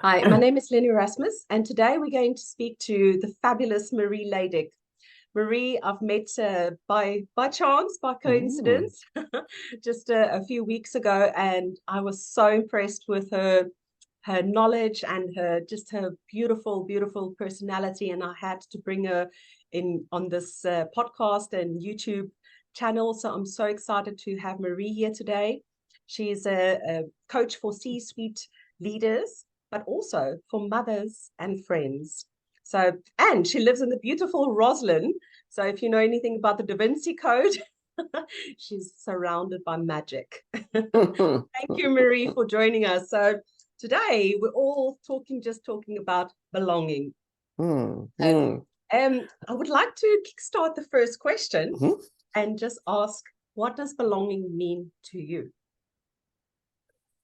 Hi, my name is Lynn Erasmus, and today we're going to speak to the fabulous Marie Laidig. Marie, I've met by chance, by Mm, coincidence, just a few weeks ago, and I was so impressed with her knowledge and her beautiful, beautiful personality. And I had to bring her in on this podcast and YouTube channel. So I'm so excited to have Marie here today. She's a coach for C-suite leaders, but also for mothers and friends. So, and she lives in the beautiful Roslyn. So if you know anything about the Da Vinci Code, she's surrounded by magic. Thank you, Marie, for joining us. So today we're all just talking about belonging. mm, So, mm, I would like to kickstart the first question mhm. and just ask, what does belonging mean to you?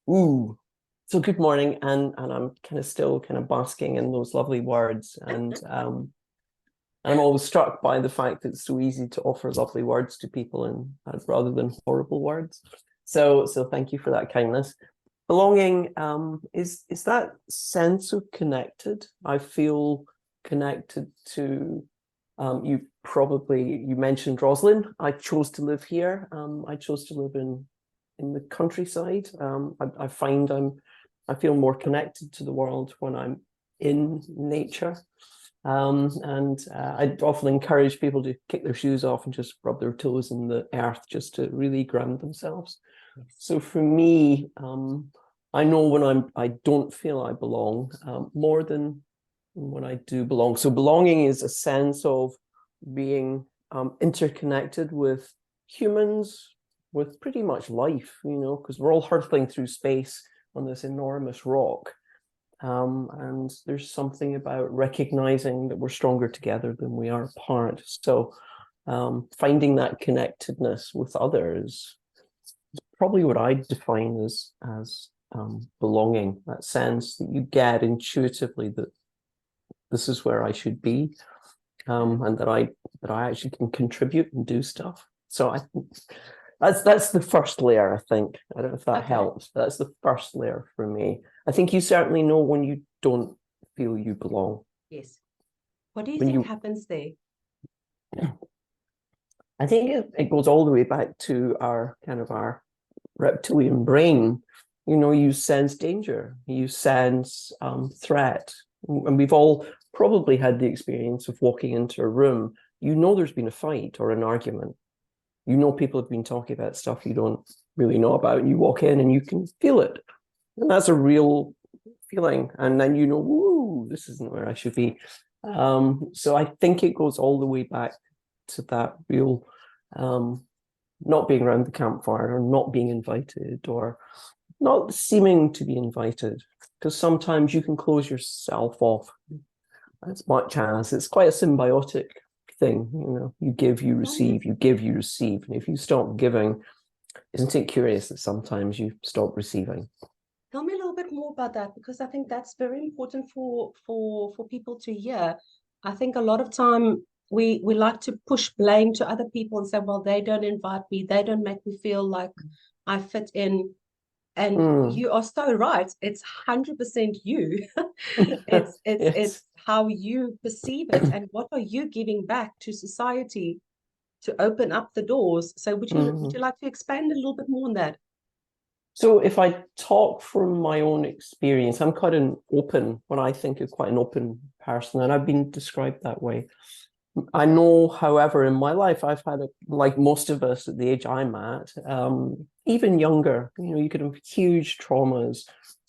Ooh. So good morning, and I'm kind of still kind of basking in those lovely words, and I'm always struck by the fact that it's so easy to offer lovely words to people and rather than horrible words. So thank you for that kindness. Belonging is that sense of connected. I feel connected to you mentioned Roslyn. I chose to live here. I chose to live in the countryside. I find I feel more connected to the world when I'm in nature. And I often encourage people to kick their shoes off and just rub their toes in the earth just to really ground themselves. So for me, I know when I don't feel I belong more than when I do belong. So belonging is a sense of being interconnected with humans, with pretty much life, because we're all hurtling through space on this enormous rock. And there's something about recognizing that we're stronger together than we are apart. So finding that connectedness with others is probably what I define as belonging, that sense that you get intuitively that this is where I should be, and that I actually can contribute and do stuff. So that's the first layer, I think. I don't know if that Okay. helps, but that's the first layer for me. I think you certainly know when you don't feel you belong. Yes. What do you When think you, happens there? I think it goes all the way back to our reptilian brain. You sense danger, you sense threat, and we've all probably had the experience of walking into a room. There's been a fight or an argument. People have been talking about stuff you don't really know about, and you walk in and you can feel it, and that's a real feeling. And then woo, this isn't where I should be. So I think it goes all the way back to that real not being around the campfire, or not being invited, or not seeming to be invited, because sometimes you can close yourself off as much as it's quite a symbiotic thing. You give, you Tell me, receive, you give, you receive. And if you stop giving, isn't it curious that sometimes you stop receiving? tell me a little bit more about that because I think that's very important for people to hear. I think a lot of time we like to push blame to other people and say, well, they don't invite me, they don't make me feel like I fit in. And Mm. you are so right. It's 100% you. It's Yes. how you perceive it and what are you giving back to society to open up the doors. So would you Mm. like to expand a little bit more on that? So if I talk from my own experience, I'm quite an open, what I think is quite an open person, and I've been described that way. I know, however, in my life, I've had, like most of us at the age I'm at, even younger, you could have huge traumas,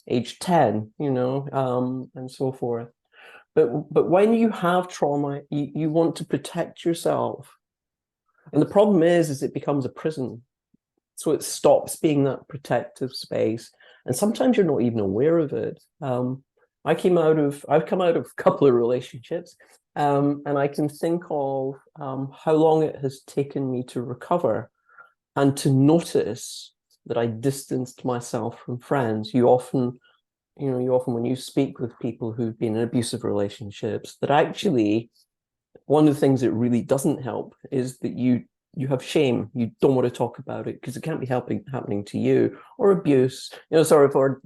age 10, and so forth. But when you have trauma, you want to protect yourself. And the problem is it becomes a prison. So it stops being that protective space. And sometimes you're not even aware of it. I've come out of a couple of relationships, and I can think of how long it has taken me to recover and to notice that I distanced myself from friends. You often, when you speak with people who've been in abusive relationships, that actually one of the things that really doesn't help is that you have shame, you don't want to talk about it because it can't be happening to you, or abuse, for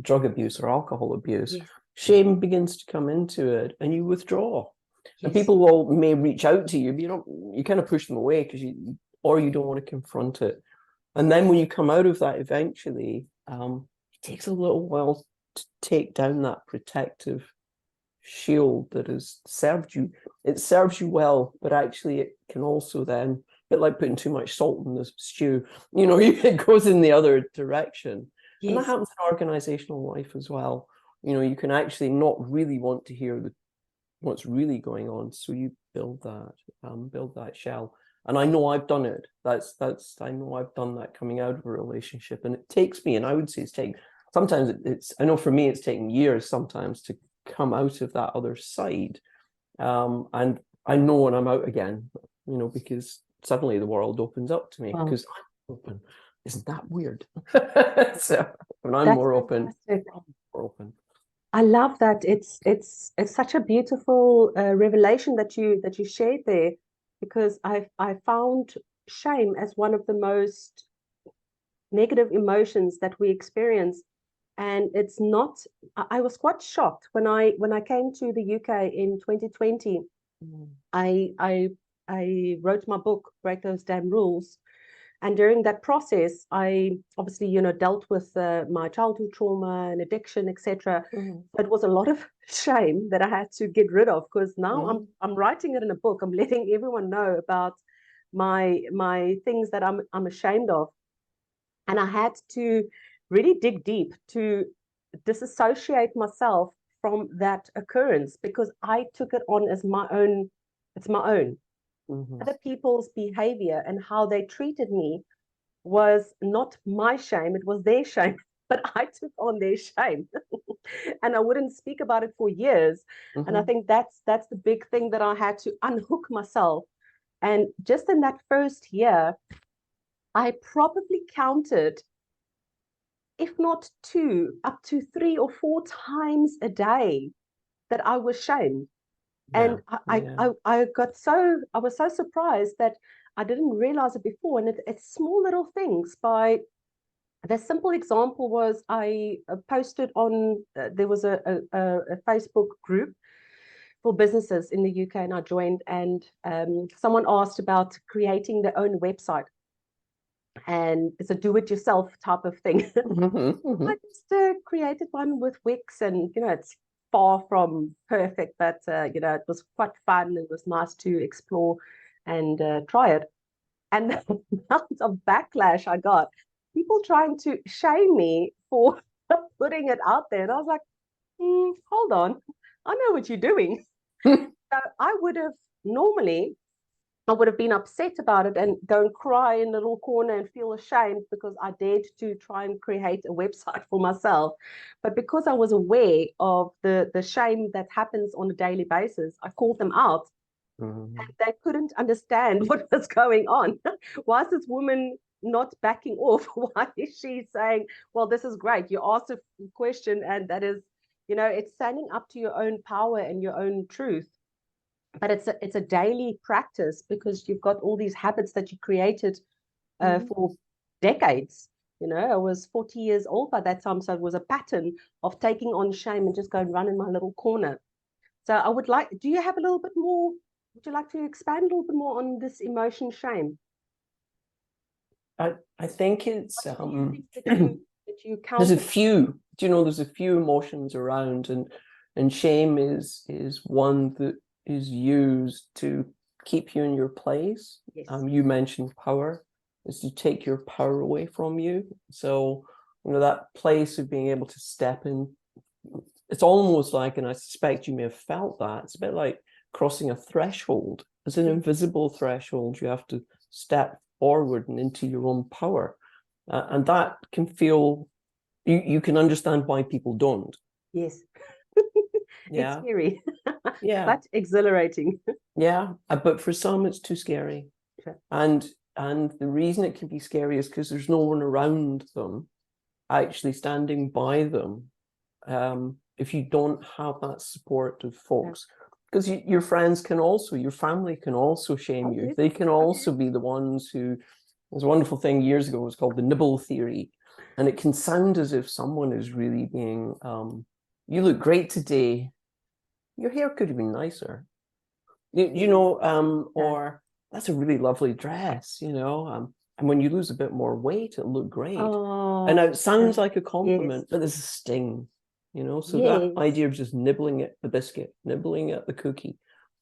drug abuse or alcohol abuse. Yes. Shame begins to come into it, and you withdraw. And Yes. people may reach out to you, but you kind of push them away because you don't want to confront it. And then when you come out of that eventually, it takes a little while to take down that protective shield that has served you. It serves you well, but actually it can also then, a bit like putting too much salt in the stew, it goes in the other direction. Yes. And that happens in organizational life as well. You can actually not really want to hear what's really going on, so you build that shell. And I know I've done it. I know I've done that coming out of a relationship, and it takes me, and I would say sometimes I know for me it's taken years sometimes to come out of that other side. And I know when I'm out again, because suddenly the world opens up to me because I'm open. Isn't that weird? So when I'm more open, I love that. It's such a beautiful revelation that you shared there, because I found shame as one of the most negative emotions that we experience. And it's not, I was quite shocked when I came to the UK in 2020. I wrote my book, Break Those Damn Rules. And during that process, I obviously, dealt with my childhood trauma and addiction, etc. It was a lot of shame that I had to get rid of, because now I'm writing it in a book. I'm letting everyone know about my things that I'm ashamed of. And I had to really dig deep to disassociate myself from that occurrence, because I took it on as my own. It's my own. Other people's behavior and how they treated me was not my shame, it was their shame. But I took on their shame and I wouldn't speak about it for years. And I think that's the big thing that I had to unhook myself. And just in that first year, I probably counted, if not 2, up to 3 or 4 times a day that I was shamed. And I was so surprised that I didn't realize it before. And it's small little things. By the simple example was, I posted on, there was a Facebook group for businesses in the UK, and I joined, and someone asked about creating their own website. And it's a do-it-yourself type of thing. I just created one with Wix, and it's far from perfect, but it was quite fun. It was nice to explore and try it. And the amount of backlash I got, people trying to shame me for putting it out there. And I was like, hold on, I know what you're doing. So I would have been upset about it and go and cry in a little corner and feel ashamed because I dared to try and create a website for myself. But because I was aware of the shame that happens on a daily basis, I called them out. And they couldn't understand what was going on. Why is this woman not backing off? Why is she saying, well, this is great, you asked a question, and that is, it's standing up to your own power and your own truth. But it's a daily practice, because you've got all these habits that you created for decades. I was 40 years old by that time, so it was a pattern of taking on shame and just go and run in my little corner. So I would like, do you have a little bit more, would you like to expand a little bit more on this emotion shame? I think it's that you there's a few, there's a few emotions around, and shame is one that is used to keep you in your place. Yes. You mentioned power, is to take your power away from you. So that place of being able to step in, it's almost like, and I suspect you may have felt that, it's a bit like crossing a threshold. It's an invisible threshold. You have to step forward and into your own power, and that can feel, you can understand why people don't. Yes. Yeah. It's scary. Yeah. But exhilarating. Yeah, but for some it's too scary. Sure. And the reason it can be scary is because there's no one around them actually standing by them. If you don't have that support of folks, because your friends can also, your family can also shame you. yes. They can also be the ones who, there's a wonderful thing years ago, it was called the nibble theory. And it can sound as if someone is really being, you look great today. Your hair could have been nicer. You know, or that's a really lovely dress, you know, and when you lose a bit more weight, it'll look great. And now it sounds like a compliment, but there's a sting, you know. So that idea of just nibbling at the biscuit, nibbling at the cookie,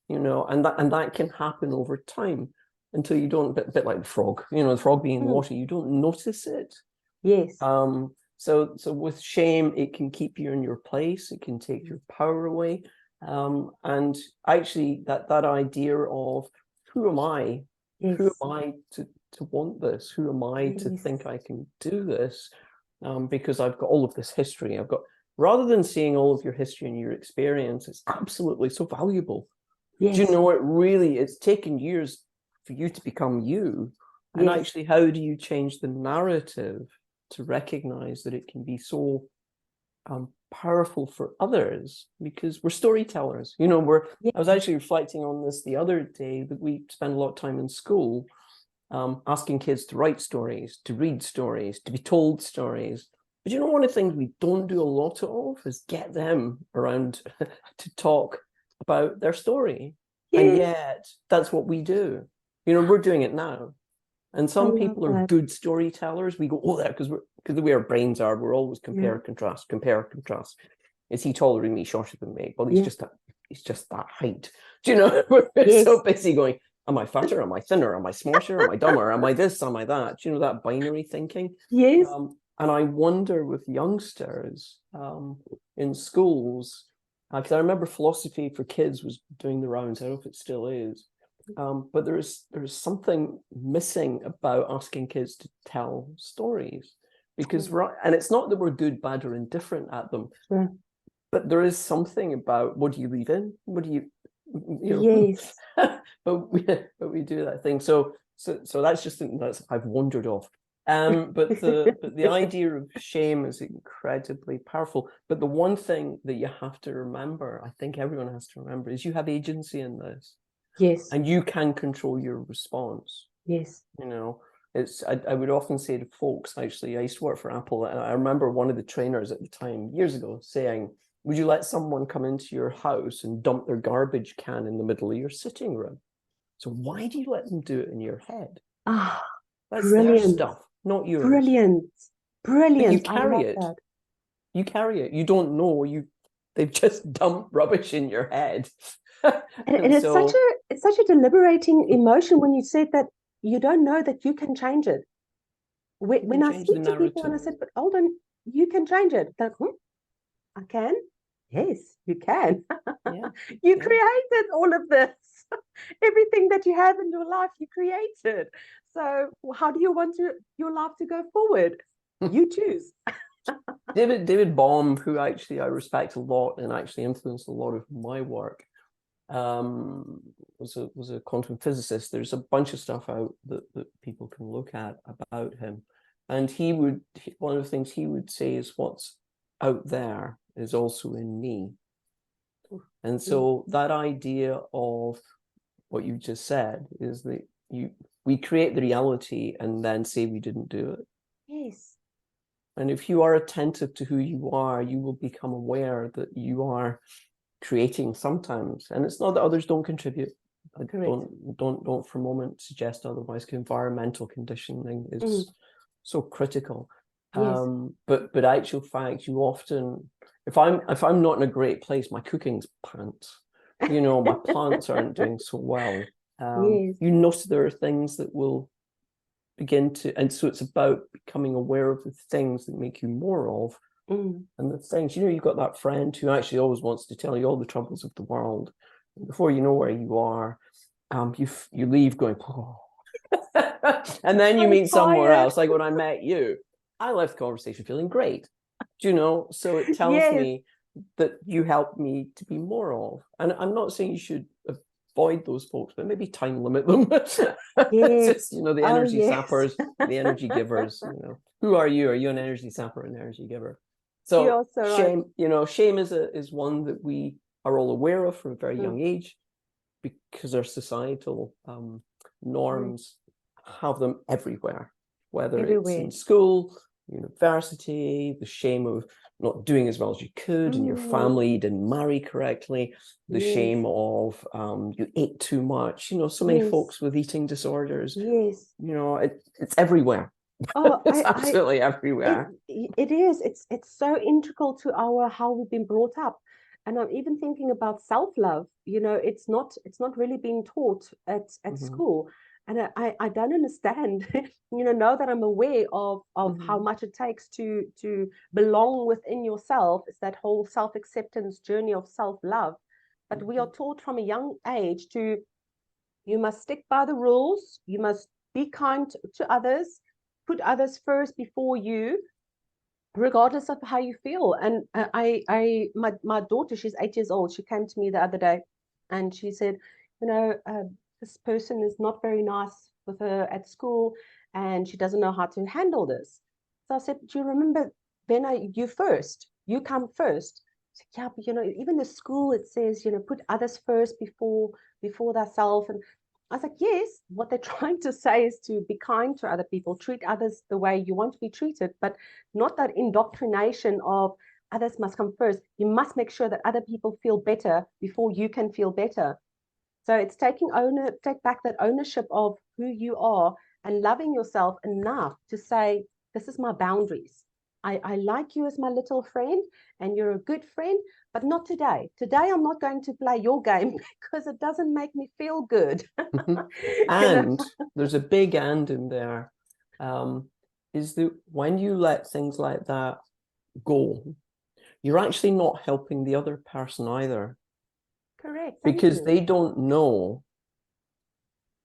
you know, and that can happen over time until you don't, bit like the frog, you know, the frog being in the water, you don't notice it. Yes. So with shame, it can keep you in your place, it can take your power away. And actually that idea of who am I? Yes. Who am I to want this? Who am I to think I can do this? Because I've got all of this history. I've got, rather than seeing all of your history and your experience, it's absolutely so valuable. Yes. Do you know, it really, it's taken years for you to become you. And actually, how do you change the narrative to recognize that it can be so powerful for others, because we're storytellers, you know. I was actually reflecting on this the other day, that we spend a lot of time in school asking kids to write stories, to read stories, to be told stories. But you know, one of the things we don't do a lot of is get them around to talk about their story. And yet that's what we do. You know, we're doing it now. And some people are good storytellers. We go, oh, there, because the way our brains are, we're always compare, contrast, compare, contrast. Is he taller than me, shorter than me? Well, he's just that height. Do you know? We're so busy going, am I fatter? Am I thinner? Am I smarter? Am I dumber? Am I this? Am I that? Do you know, that binary thinking? Yes. And I wonder with youngsters in schools, because I remember philosophy for kids was doing the rounds. I don't know if it still is. But there's something missing about asking kids to tell stories, because and it's not that we're good, bad, or indifferent at them, but there is something about, what do you leave in? What do you know? but we do that thing. So that's just something that I've wondered of. But the idea of shame is incredibly powerful. But the one thing that you have to remember, I think everyone has to remember, is you have agency in this. Yes. And you can control your response. Yes. You know, I would often say to folks, actually, I used to work for Apple, and I remember one of the trainers at the time, years ago, saying, would you let someone come into your house and dump their garbage can in the middle of your sitting room? So why do you let them do it in your head? Ah, that's brilliant. Their stuff, not yours. Brilliant. But you carry it. That. You carry it. You don't know. They've just dumped rubbish in your head. and it's such a liberating emotion when you said that you don't know that you can change it. When I speak to people and I said, but hold on, you can change it. They're like, I can? Yes, you can. You created all of this. Everything that you have in your life, you created. So how do you want your life to go forward? You choose. David Bohm, who actually I respect a lot and actually influenced a lot of my work, was a quantum physicist. There's a bunch of stuff out that people can look at about him, and one of the things he would say is, what's out there is also in me. And so that idea of what you just said is that we create the reality and then say we didn't do it. Yes. And if you are attentive to who you are, you will become aware that you are creating sometimes. And it's not that others don't contribute. Don't for a moment suggest otherwise, because environmental conditioning is so critical. But actual fact, you often, if I'm not in a great place, my cooking's pants. You know, my plants aren't doing so well. You notice there are things that will begin to, and so it's about becoming aware of the things that make you more of, and the things, you know, you've got that friend who actually always wants to tell you all the troubles of the world. And before you know where you are, you leave going, oh. And then you meet somewhere else, like when I met you, I left the conversation feeling great. Do you know? So it tells me that you helped me to be more of, and I'm not saying you should avoid those folks, but maybe time limit them. Just, you know, the energy sappers, the energy givers. You know, who are you? Are you an energy sapper, an energy giver? So shame, you know, shame is one that we are all aware of from a very young age, because our societal norms have them everywhere, whether it's in school, university, the shame of not doing as well as you could, and your family didn't marry correctly, the shame of you ate too much, so many folks with eating disorders, it's everywhere. Oh, it's absolutely everywhere. It is. It's so integral to how we've been brought up. And I'm even thinking about self-love. It's not really being taught at school. And I don't understand, now that I'm aware of how much it takes to belong within yourself. It's that whole self-acceptance journey of self-love. But we are taught from a young age you must stick by the rules, you must be kind to others, put others first before you, regardless of how you feel. And my daughter, she's 8 years old. She came to me the other day and she said, this person is not very nice with her at school and she doesn't know how to handle this. So I said, do you remember, Benna, you come first. Said, yeah, but even the school, it says, put others first before thyself. And I was like, yes, what they're trying to say is to be kind to other people, treat others the way you want to be treated, but not that indoctrination of others must come first. You must make sure that other people feel better before you can feel better. So it's take back that ownership of who you are and loving yourself enough to say, this is my boundaries. I like you as my little friend and you're a good friend, but not today. Today, I'm not going to play your game because it doesn't make me feel good. And there's a big and in there, is that when you let things like that go, you're actually not helping the other person either. Correct. Because they don't know.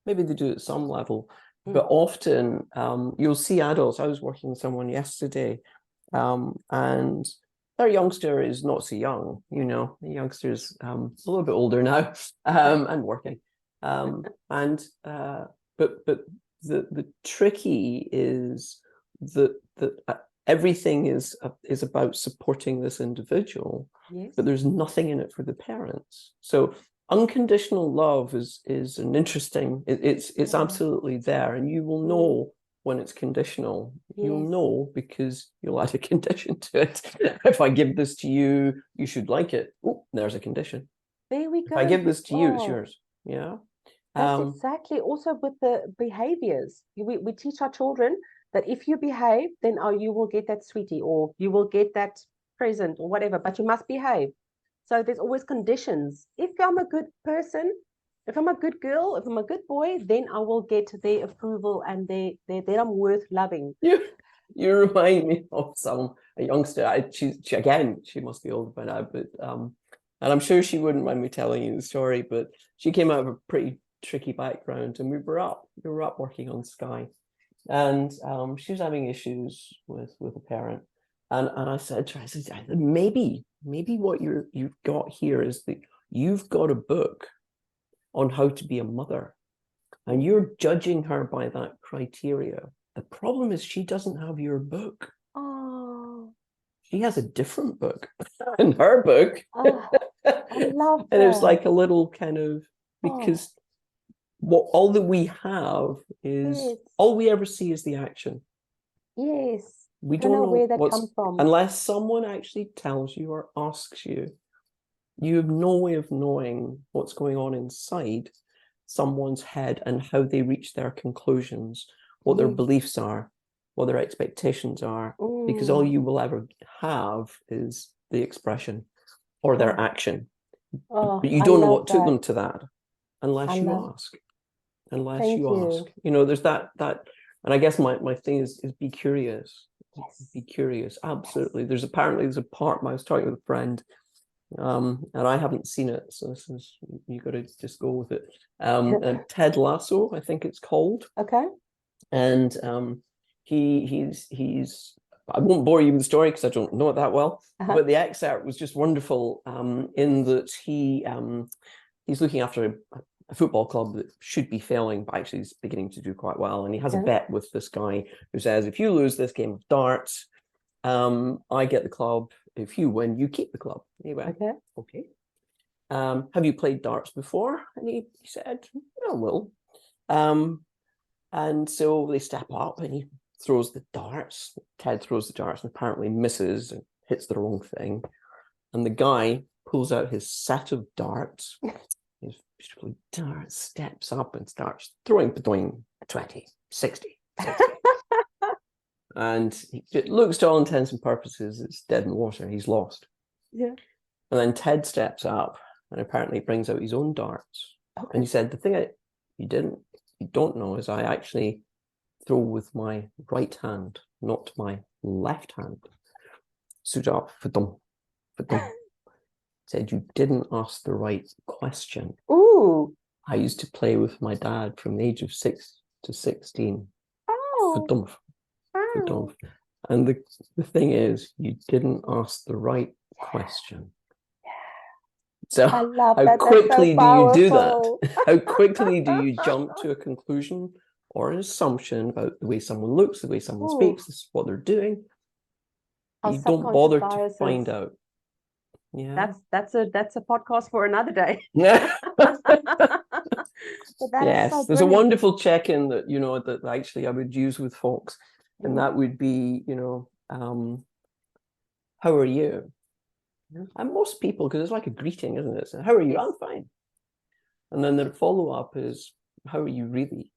Maybe they do at some level, but often you'll see adults. I was working with someone yesterday, and their youngster is not so young, the youngster's a little bit older now, and working. But the tricky is that everything is about supporting this individual, but there's nothing in it for the parents. So unconditional love is an interesting, it's absolutely there, and you will know when it's conditional. You'll know because you'll add a condition to it. If I give this to you, you should like it. Oh, there's a condition. There we go. If I give this to you, it's yours. Yeah. That's exactly also with the behaviors. We teach our children that if you behave, then you will get that sweetie or you will get that present or whatever, but you must behave. So there's always conditions. If I'm a good person, if I'm a good girl, if I'm a good boy, then I will get their approval and then I'm worth loving. You remind me of a youngster. She must be older by now, but and I'm sure she wouldn't mind me telling you the story, but she came out of a pretty tricky background, and we were up working on Sky, and she was having issues with a parent, and I said to her, I said, maybe what you've got here is that you've got a book on how to be a mother, and you're judging her by that criteria. The problem is she doesn't have your book. Oh, she has a different book in her book. Oh, I love that. And it was like a little kind of, because all that we have is all we ever see is the action. Yes. We don't know where that comes from. Unless someone actually tells you or asks you, you have no way of knowing what's going on inside someone's head and how they reach their conclusions, what their beliefs are, what their expectations are, because all you will ever have is the expression or their action. But you don't know what took them to that unless you ask. There's that, and I guess my thing is be curious. Yes. Be curious. Absolutely. There's a part I was talking with a friend, and I haven't seen it, so this is, you got to just go with it. And Ted Lasso, I think it's called. Okay. And he's I won't bore you with the story because I don't know it that well, but the excerpt was just wonderful, in that he's looking after a football club that should be failing, but actually is beginning to do quite well. And he has a bet with this guy who says, if you lose this game of darts, I get the club. If you win, you keep the club. He went, okay. have you played darts before? And he said, "No, Will." And so they step up and he throws the darts. Ted throws the darts and apparently misses and hits the wrong thing. And the guy pulls out his set of darts. His beautiful dart, steps up and starts throwing between 20, 60, 60. And it looks, to all intents and purposes, it's dead in the water. He's lost. Yeah. And then Ted steps up and apparently brings out his own darts. Okay. And he said, the thing you don't know is I actually throw with my right hand, not my left hand. Stood up, fa-dum. Said, you didn't ask the right question. Ooh. I used to play with my dad from the age of 6 to 16. Oh. Fa-dum. And the thing is, you didn't ask the right question. So how quickly do you do that? How quickly do you jump to a conclusion or an assumption about the way someone looks, the way someone speaks, this is what they're doing? You don't bother to find out. Yeah, that's a podcast for another day. Yeah. Yes, so there's a wonderful check-in that that actually I would use with folks, and that would be how are you? And most people, because it's like a greeting, isn't it? So, how are you? I'm fine. And then the follow-up is, how are you really?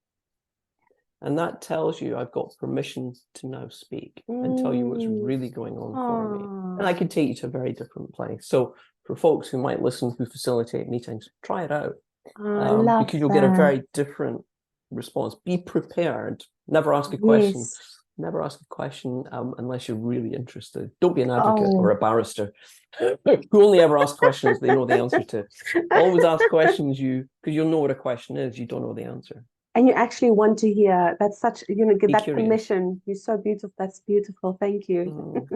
And that tells you I've got permission to now speak and tell you what's really going on for me. And I can take you to a very different place. So for folks who might listen who facilitate meetings, try it out. Because you'll get a very different response. Be prepared. Never ask a question. Yes. Never ask a question unless you're really interested. Don't be an advocate or a barrister who only ever asks questions they know the answer to. Always ask questions because you'll know what a question is. You don't know the answer. And you actually want to hear. That's such, give that curious. Permission. You're so beautiful. That's beautiful. Thank you.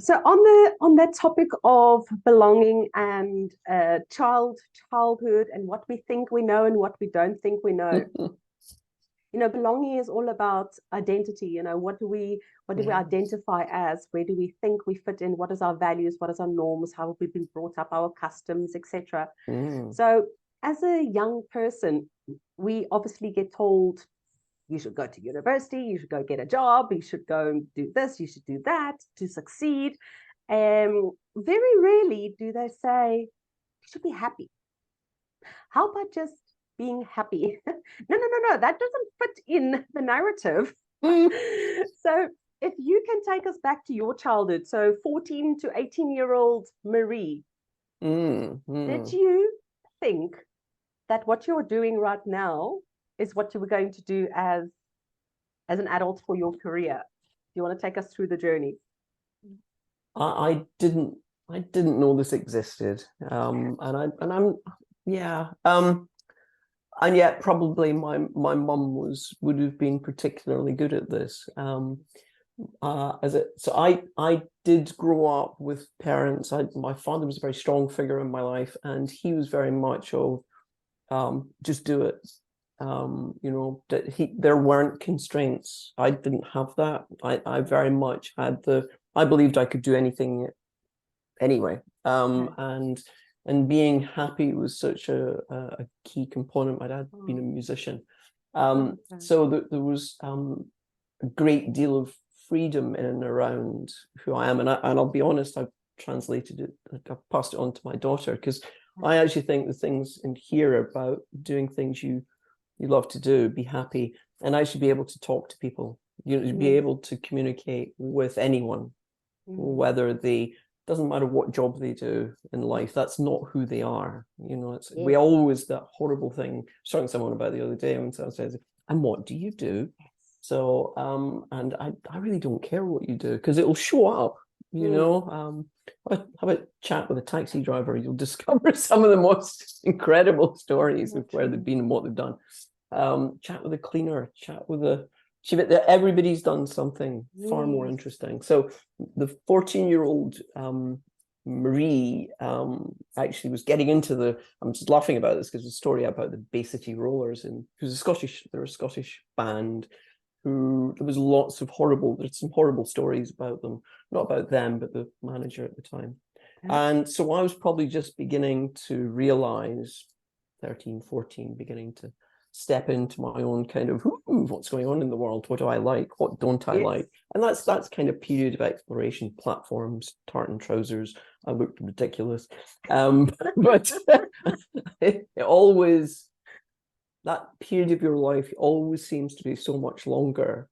So on that topic of belonging and childhood and what we think we know and what we don't think we know. Belonging is all about identity. What do we identify as? Where do we think we fit in? What is our values? What is our norms? How have we been brought up? Our customs, etc. So as a young person, we obviously get told, you should go to university, you should go get a job, you should go and do this, you should do that to succeed. Very rarely do they say, you should be happy. How about just being happy? No, that doesn't fit in the narrative. So if you can take us back to your childhood, so 14 to 18-year-old Marie, did you think that what you're doing right now is what you were going to do as an adult for your career? Do you want to take us through the journey? I didn't know this existed, and yet probably my mum would have been particularly good at this. I did grow up with parents. My father was a very strong figure in my life, and he was very much of just do it. There weren't constraints. I didn't have that. I very much had I believed I could do anything anyway. And being happy was such a key component. My dad being a musician. So there was a great deal of freedom in and around who I am. And I'll be honest, I've translated it, I've passed it on to my daughter, because I actually think the things in here about doing things you love to do, be happy, and actually be able to talk to people, be able to communicate with anyone, whether doesn't matter what job they do in life, that's not who they are. We always, that horrible thing, I was talking to someone about the other day, when someone says, and what do you do? So, and I really don't care what you do, because it'll show up, have a chat with a taxi driver, you'll discover some of the most incredible stories of where they've been and what they've done. Chat with a cleaner, everybody's done something far more interesting. So the 14-year-old Marie actually was getting into I'm just laughing about this because the story about the Bay City Rollers, they're a Scottish band who there's some horrible stories about them, not about them, but the manager at the time. And so I was probably just beginning to realize, 13, 14, beginning to step into my own kind of, what's going on in the world? What do I like? What don't I like? And that's kind of period of exploration, platforms, tartan trousers. I looked ridiculous. But it always, that period of your life always seems to be so much longer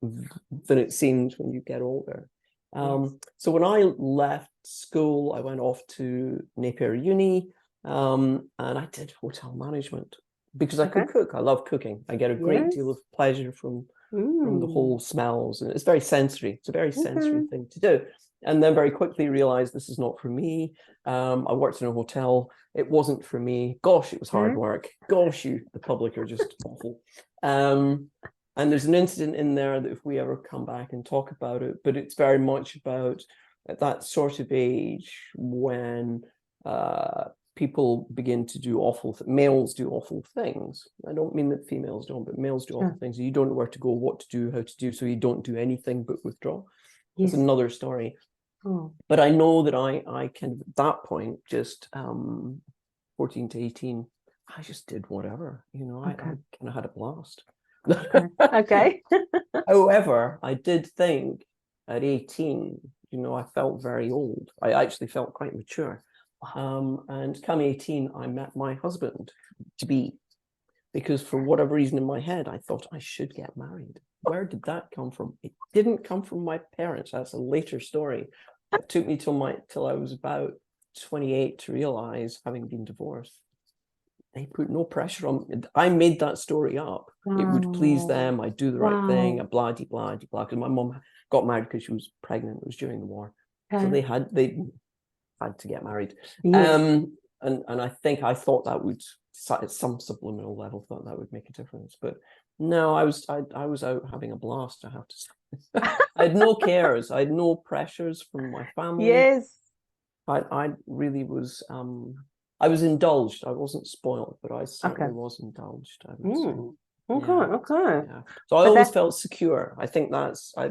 than it seems when you get older. So when I left school, I went off to Napier Uni, and I did hotel management because I could cook. I love cooking. I get a great deal of pleasure from the whole smells, and it's very sensory. It's a very sensory thing to do. And then very quickly realized this is not for me. I worked in a hotel. It wasn't for me. Gosh, it was hard work. Gosh, the public are just awful. And there's an incident in there that if we ever come back and talk about it, but it's very much about at that sort of age when people begin to do males do awful things. I don't mean that females don't, but males do awful things. You don't know where to go, what to do, how to do, so you don't do anything but withdraw. That's another story. But I know that I kind of at that point, just 14 to 18, I just did whatever, I kind of had a blast. However, I did think at 18, I felt very old. I actually felt quite mature. And come 18, I met my husband to be, because for whatever reason in my head, I thought I should get married. Where did that come from? It didn't come from my parents. That's a later story. It took me till I was about 28 to realize, having been divorced, they put no pressure on me. I made that story up. It would please them. I'd do the right thing, a blah, de blah, de blah. Because my mom got married because she was pregnant. It was during the war. So they had to get married. And I think I thought that would, at some subliminal level, thought that would make a difference. But no, I was out having a blast, I have to say. I had no cares. I had no pressures from my family. I really was, I was indulged. I wasn't spoiled, but I certainly was indulged, I would say. So I always felt secure. I think that's, I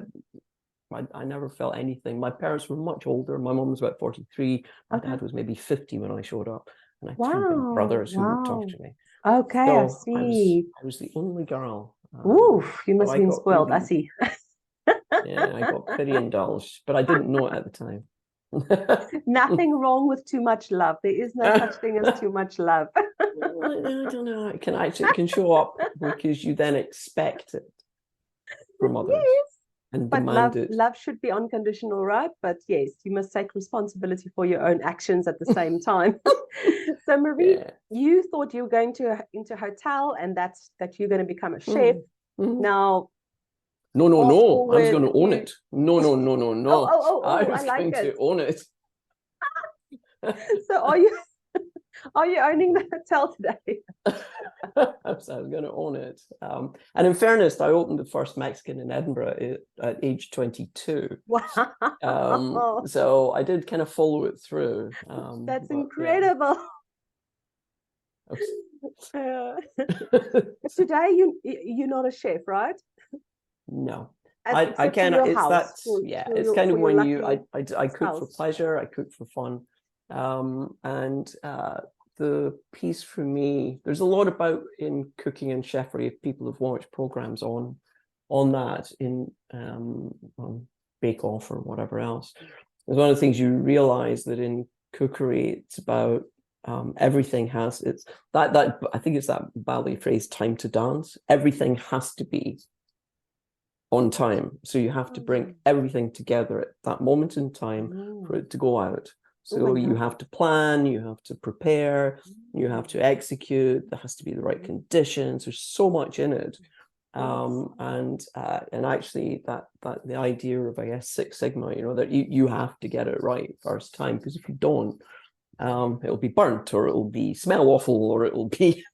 never felt anything. My parents were much older. My mom was about 43. My dad was maybe 50 when I showed up. And I had two big brothers who would talk to me. I see. I was the only girl. Oof, you must have been spoiled. Really, I see. Yeah, I got pretty indulged, but I didn't know it at the time. Nothing wrong with too much love. There is no such thing as too much love. Well, I don't know. It can show up because you then expect it from others. And but love should be unconditional, right? But yes, you must take responsibility for your own actions at the same time. So Marie, you thought you were going into a hotel and that you're going to become a chef. Now, no, I was going to own it. No. I was going to own it. So are you owning the hotel today? I was going to own it. And in fairness, I opened the first Mexican in Edinburgh at age 22. Wow. So I did kind of follow it through. That's incredible. Yeah. Today you're not a chef, right? No. I can. It's that. It's kind of when I cook for pleasure. I cook for fun. And the piece for me, there's a lot about in cooking and chefry, if people have watched programs on that in on Bake Off or whatever else. There's one of the things you realize that in cookery, it's about everything has that I think it's that ballet phrase, time to dance. Everything has to be on time. So you have to bring everything together at that moment in time for it to go out. So you have to plan, you have to prepare, you have to execute. There has to be the right conditions. There's so much in it, and actually that the idea of, I guess, Six Sigma, that you have to get it right first time, because if you don't, it'll be burnt, or it'll be smell awful, or it'll be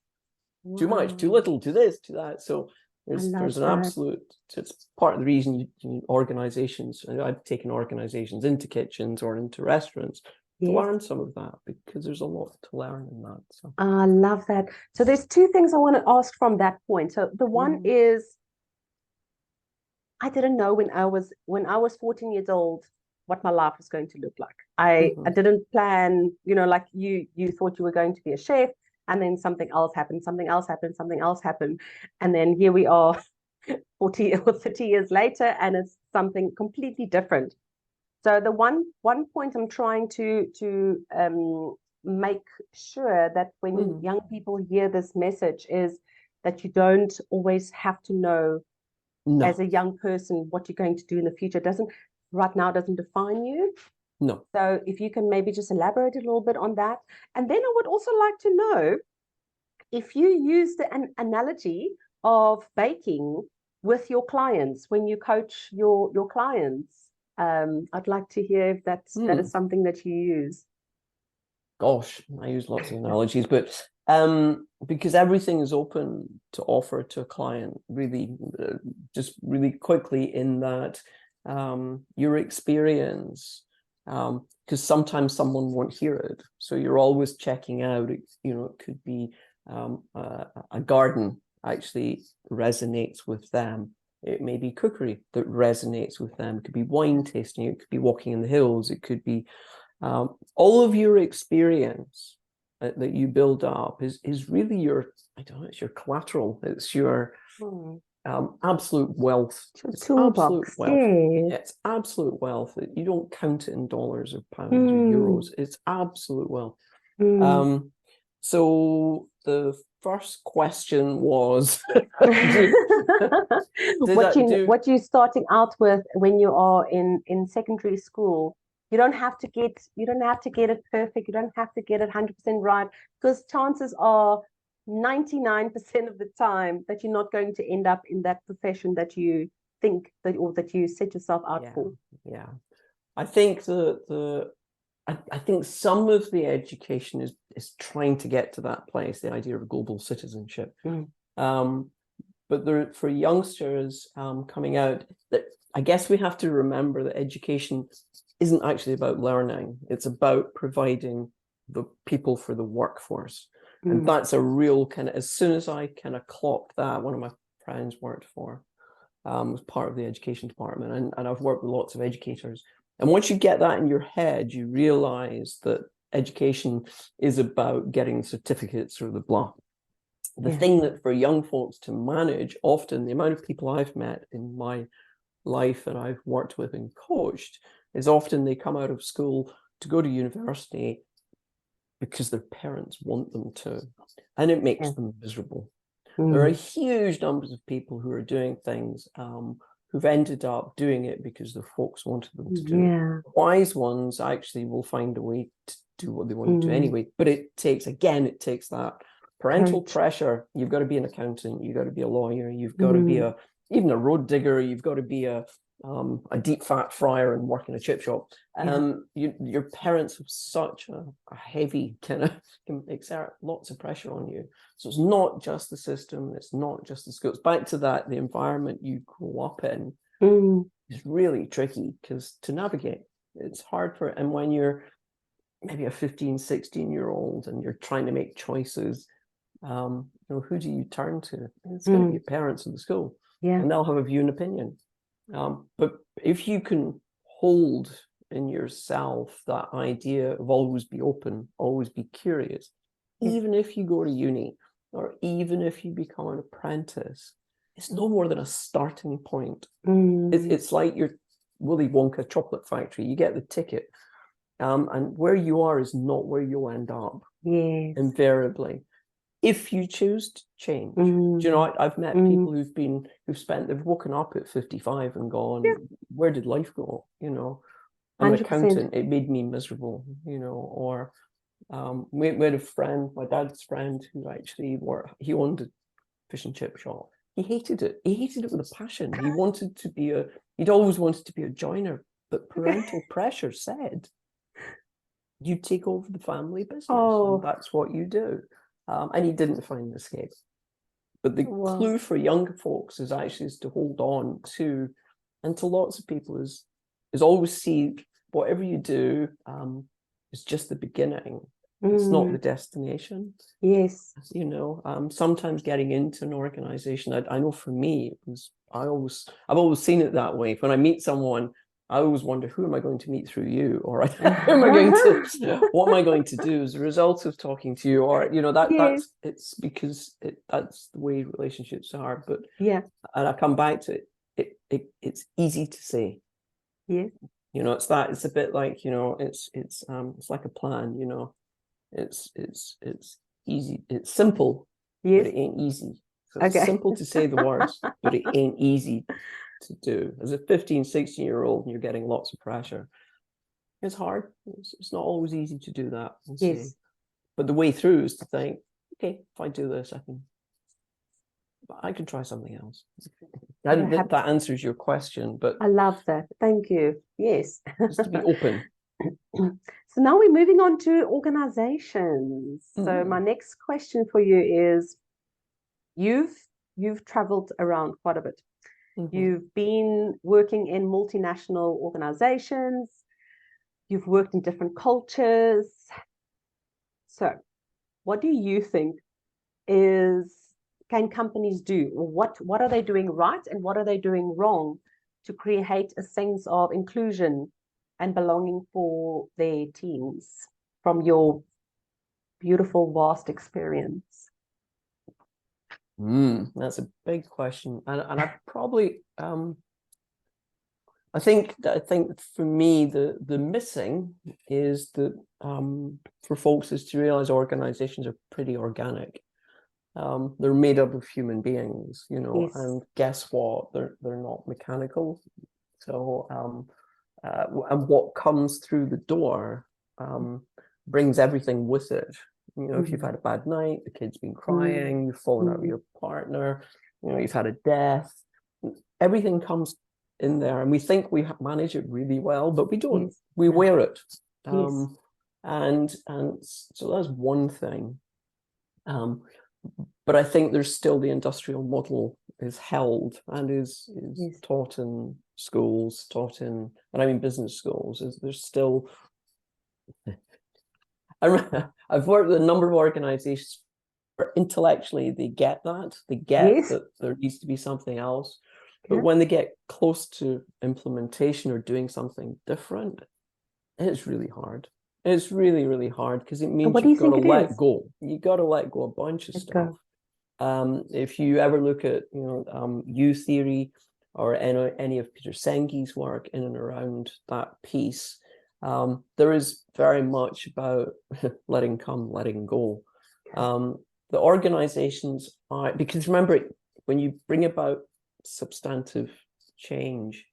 too much, too little, too this, too that. So there's an absolute. It's part of the reason organizations. I've taken organizations into kitchens or into restaurants to learn some of that, because there's a lot to learn in that. So I love that. So there's two things I want to ask from that point. So the one is, I didn't know when I was 14 years old what my life was going to look like. I didn't plan, you know, like you thought you were going to be a chef, and then something else happened, something else happened, something else happened. And then here we are 40 or 30 years later, and it's something completely different. So the one point I'm trying to make sure that when young people hear this message is that you don't always have to know as a young person what you're going to do in the future. Doesn't define you. No. So if you can maybe just elaborate a little bit on that. And then I would also like to know if you use an analogy of baking with your clients when you coach your clients. I'd like to hear if that is something that you use. Gosh, I use lots of analogies, but because everything is open to offer to a client, really, just really quickly in that your experience, because sometimes someone won't hear it, so you're always checking out. You know, it could be a garden actually resonates with them. It may be cookery that resonates with them. It could be wine tasting. It could be walking in the hills. It could be all of your experience that you build up is really your, I don't know, it's your collateral. It's your absolute wealth. It's Toolbox, absolute wealth. yes. It's absolute wealth. You don't count it in dollars or pounds or euros. It's absolute wealth. So the first question was what you're starting out with when you are in secondary school. You don't have to get it perfect. You don't have to get it 100% right, because chances are 99% of the time that you're not going to end up in that profession that you think that you set yourself out for. Yeah. I think I think some of the education is trying to get to that place, the idea of global citizenship. But for youngsters coming out, that I guess we have to remember that education isn't actually about learning. It's about providing the people for the workforce. And that's a real kind of, as soon as I kind of clocked that, one of my friends worked for, was part of the education department. And I've worked with lots of educators. And once you get that in your head, you realize that education is about getting certificates or the blah. The thing that for young folks to manage, often the amount of people I've met in my life that I've worked with and coached, is often they come out of school to go to university because their parents want them to, and it makes them miserable. There are huge numbers of people who are doing things who've ended up doing it because their folks wanted them to do it. Wise ones actually will find a way to do what they want to do anyway, but it takes that parental pressure. You've got to be an accountant, you've got to be a lawyer, you've got to be even a road digger, you've got to be a deep fat fryer and work in a chip shop. Your parents have such a heavy kind of, can exert lots of pressure on you. So it's not just the system, it's not just the school. It's back to that, the environment you grow up in is really tricky because to navigate, it's hard for, and when you're maybe a 15, 16-year-old and you're trying to make choices, you know, who do you turn to? It's going to be your parents in the school, and they'll have a view and opinion. But if you can hold in yourself that idea of always be open, always be curious, even if you go to uni or even if you become an apprentice, it's no more than a starting point. It's like your Willy Wonka chocolate factory. You get the ticket, and where you are is not where you'll end up. Invariably, if you choose to change. Do you know, I've met people they've woken up at 55 and gone, where did life go? You know, I'm an accountant, it made me miserable, you know. Or we had a friend, my dad's friend, who actually he owned a fish and chip shop. He hated it with a passion. He'd always wanted to be a joiner, but parental pressure said, you take over the family business, and that's what you do. And he didn't find an escape. But the clue for young folks is to hold on to, and to lots of people is always see whatever you do is just the beginning. It's not the destination. Yes. You know, sometimes getting into an organization, I know for me, I've always seen it that way. When I meet someone I always wonder, who am I going to meet through you? Or who am I going to, what am I going to do as a result of talking to you? Or, you know, Yes. it's because that's the way relationships are. But, Yeah. and I come back to it's easy to say. Yeah. You know, it's a bit like, you know, it's like a plan, you know, it's easy, it's simple, but Yes. it ain't easy. So it's Okay. simple to say the words, but it ain't easy to do. As a 15, 16-year-old, and you're getting lots of pressure, it's hard. It's not always easy to do that and say. Yes. But the way through is to think, okay, if I do this, I can try something else. That answers your question, but I love that. Thank you. Yes. just to be open. So now we're moving on to organizations. So my next question for you is, you've traveled around quite a bit. You've been working in multinational organizations. You've worked in different cultures. So what do you think can companies do? Or what are they doing right and what are they doing wrong to create a sense of inclusion and belonging for their teams from your beautiful, vast experience? That's a big question, and I probably I think for me the missing is that for folks is to realize organizations are pretty organic. They're made up of human beings, you know, Yes. and guess what? They're not mechanical. So and what comes through the door brings everything with it. You know, if you've had a bad night, the kid's been crying, you've fallen out with your partner, you know, you've had a death, everything comes in there, and we think we manage it really well, but we don't. Yes. We No. wear it. Yes. And so that's one thing. But I think there's still the industrial model is held and is Yes. taught in schools, and I mean business schools. There's still I've worked with a number of organizations where intellectually they get Yes. that there needs to be something else. But Okay. when they get close to implementation or doing something different, it's really hard. It's really, really hard because it And means what do you you've got to think it let is? go. You've got to let go a bunch of Let stuff. go. If you ever look at, you know, U theory or any of Peter Senge's work in and around that piece, there is very much about letting come, letting go. The organizations are, because remember, when you bring about substantive change,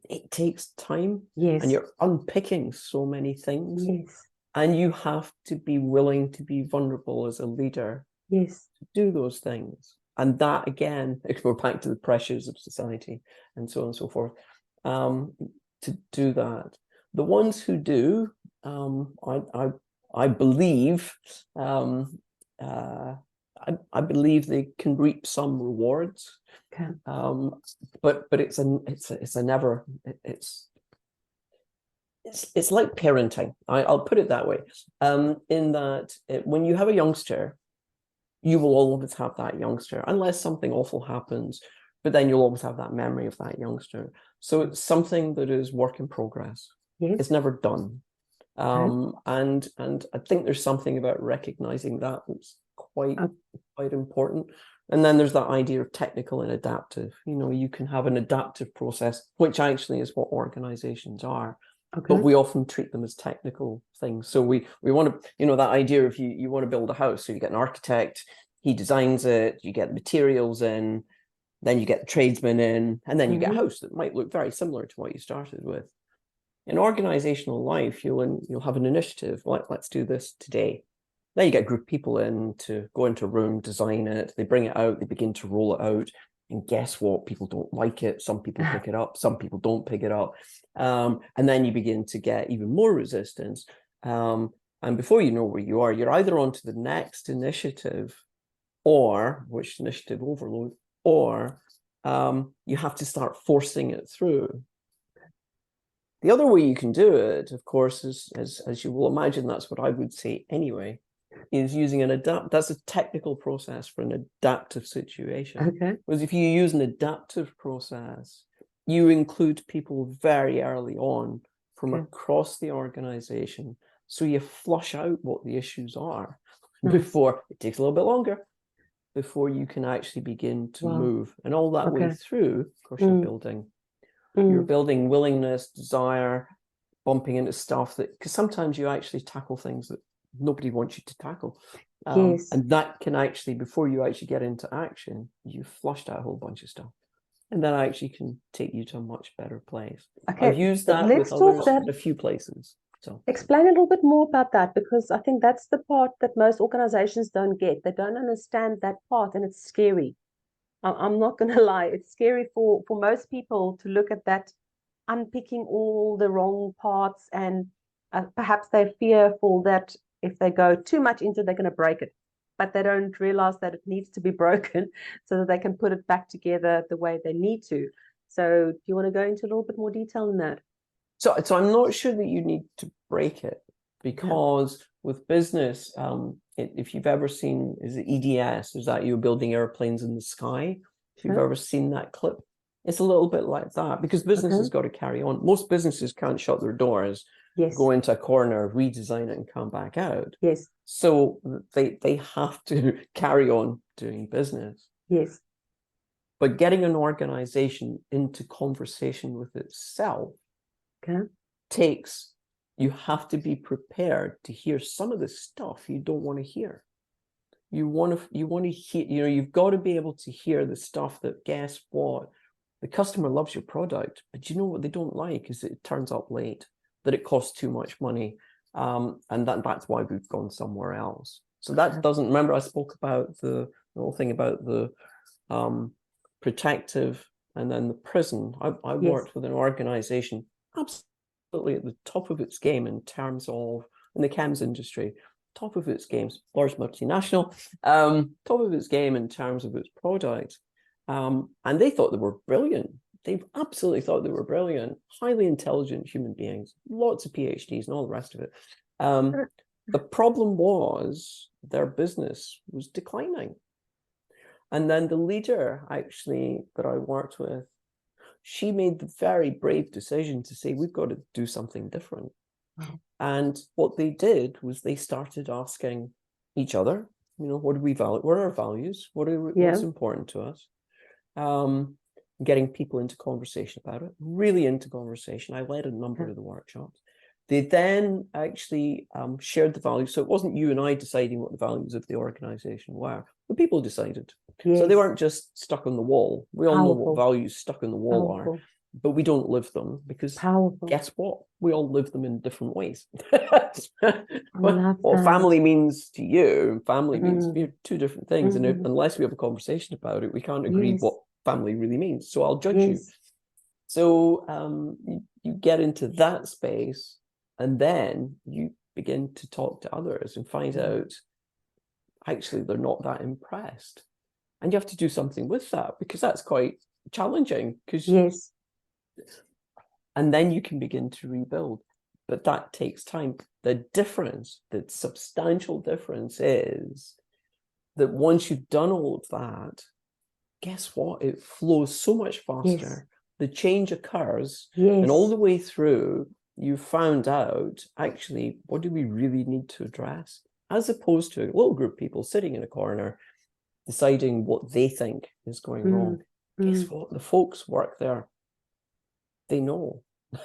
it takes time. Yes. And you're unpicking so many things. Yes. And you have to be willing to be vulnerable as a leader. Yes. To do those things. And that, again, if we're back to the pressures of society and so on and so forth, to do that. The ones who do, I believe, I believe they can reap some rewards. Okay. But it's a never, it's like parenting. I'll put it that way. In that when you have a youngster, you will always have that youngster, unless something awful happens, but then you'll always have that memory of that youngster. So it's something that is work in progress. Yes. It's never done. And I think there's something about recognizing that that's quite important. And then there's that idea of technical and adaptive. You know, you can have an adaptive process, which actually is what organizations are. Okay. But we often treat them as technical things. So we want to, you know, that idea of you want to build a house. So you get an architect, he designs it, you get materials in, then you get the tradesmen in, and then you get a house that might look very similar to what you started with. In organizational life, you'll have an initiative, like, let's do this today. Then you get a group of people in to go into a room, design it, they bring it out, they begin to roll it out. And guess what? People don't like it. Some people pick it up, some people don't pick it up. And then you begin to get even more resistance. And before you know where you are, you're either on to the next initiative, or which initiative overload, or you have to start forcing it through. The other way you can do it, of course, is, as you will imagine, that's what I would say anyway, is using that's a technical process for an adaptive situation. Okay. Whereas if you use an adaptive process, you include people very early on from Okay. across the organization. So you flush out what the issues are Nice. before it takes a little bit longer before you can actually begin to Wow. move. And all that way Okay. through, of course, Mm. you're building willingness, desire, bumping into stuff that, because sometimes you actually tackle things that nobody wants you to tackle. Yes. And that can actually, before you actually get into action, you've flushed out a whole bunch of stuff. And that actually can take you to a much better place. Okay, I've used that let's with talk others that. in a few places. So Explain a little bit more about that, because I think that's the part that most organizations don't get. They don't understand that part, and it's scary. I'm not going to lie. It's scary for most people to look at that, unpicking all the wrong parts, and perhaps they're fearful that if they go too much into it, they're going to break it. But they don't realize that it needs to be broken so that they can put it back together the way they need to. So do you want to go into a little bit more detail in that? So I'm not sure that you need to break it, because with business, if you've ever seen, is it EDS? Is that you're building airplanes in the sky? If you've ever seen that clip, it's a little bit like that, because business has got to carry on. Most businesses can't shut their doors, go into a corner, redesign it, and come back out. Yes. So they have to carry on doing business. Yes. But getting an organization into conversation with itself takes, you have to be prepared to hear some of the stuff you don't want to hear. You want to hear, you've got to be able to hear the stuff that, guess what, the customer loves your product, but you know what they don't like is that it turns up late, that it costs too much money, and that's why we've gone somewhere else. So that doesn't, remember I spoke about the whole thing about the protective and then the prison. I worked with an organization absolutely at the top of its game in terms of, in the chems industry, top of its game, large multinational, top of its game in terms of its product. And they thought they were brilliant. They absolutely thought they were brilliant, highly intelligent human beings, lots of PhDs and all the rest of it. The problem was their business was declining. And then the leader actually that I worked with, she made the very brave decision to say, we've got to do something different. And what they did was they started asking each other, what do we value? What are our values? What's important to us? Getting people into conversation about it, really into conversation. I led a number of the workshops. They then actually shared the values. So it wasn't you and I deciding what the values of the organization were. The people decided. So they weren't just stuck on the wall. We all know what values stuck on the wall are, but we don't live them, because guess what? We all live them in different ways. What family means to you, family means two different things. And unless we have a conversation about it, we can't agree what family really means. So I'll judge you. So you get into that space, and then you begin to talk to others and find out, actually, they're not that impressed. And you have to do something with that, because that's quite challenging. And then you can begin to rebuild. But that takes time. The difference, the substantial difference, is that once you've done all of that, guess what? It flows so much faster. The change occurs, and all the way through, you found out, actually, what do we really need to address? As opposed to a little group of people sitting in a corner, deciding what they think is going wrong. Guess what? The folks work there. They know.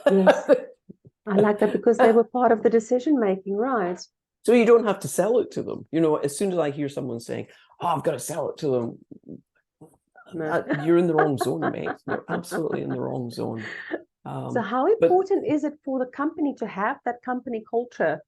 I like that, because they were part of the decision making, right? So you don't have to sell it to them. As soon as I hear someone saying, "Oh, I've got to sell it to them," you're in the wrong zone, mate. You're absolutely in the wrong zone. So how important is it for the company to have that company culture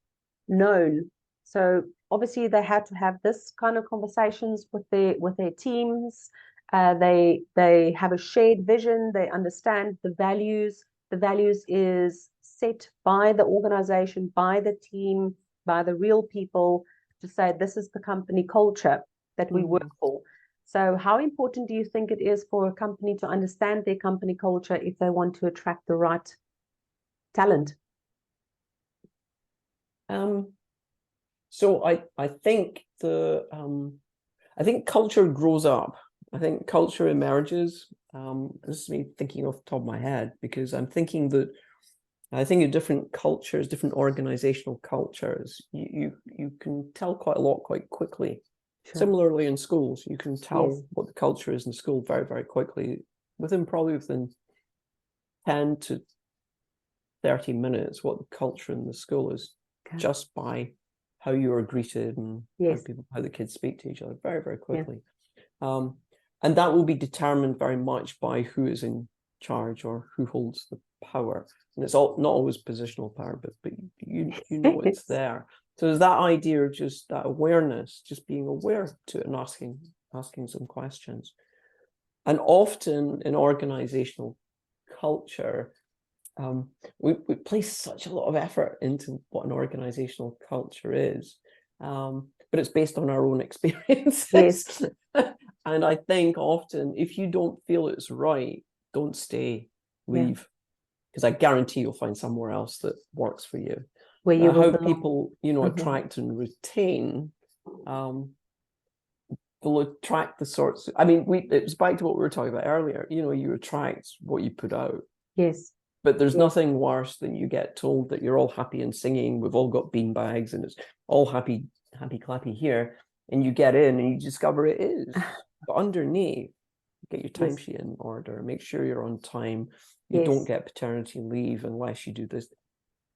known? So obviously they had to have this kind of conversations with their teams. They have a shared vision. They understand the values. The values is set by the organization, by the team, by the real people, to say this is the company culture that we work for. So how important do you think it is for a company to understand their company culture if they want to attract the right talent? So I think culture grows up I think culture emerges. This is me thinking off the top of my head, because I'm thinking that I think in different cultures, different organizational cultures, you can tell quite a lot quite quickly. Sure. Similarly in schools, you can tell Yes. what the culture is in school very, very quickly, probably within 10 to 30 minutes, what the culture in the school is, Okay. just by how you are greeted and Yes. how the kids speak to each other very, very quickly. Yeah. And that will be determined very much by who is in charge or who holds the power. And it's not always positional power, but you know it's there. So there's that idea of just that awareness, just being aware to it and asking some questions. And often in organizational culture, we place such a lot of effort into what an organizational culture is, but it's based on our own experiences. Yes. And I think often, if you don't feel it's right, don't stay, leave, because I guarantee you'll find somewhere else that works for you. Where you will how belong. people, attract and retain, they'll attract the sorts. I mean, it was back to what we were talking about earlier. You attract what you put out. Yes. But there's nothing worse than you get told that you're all happy and singing. We've all got bean bags and it's all happy clappy here. And you get in and you discover it is. But underneath, get your timesheet in order. Make sure you're on time. You don't get paternity leave unless you do this.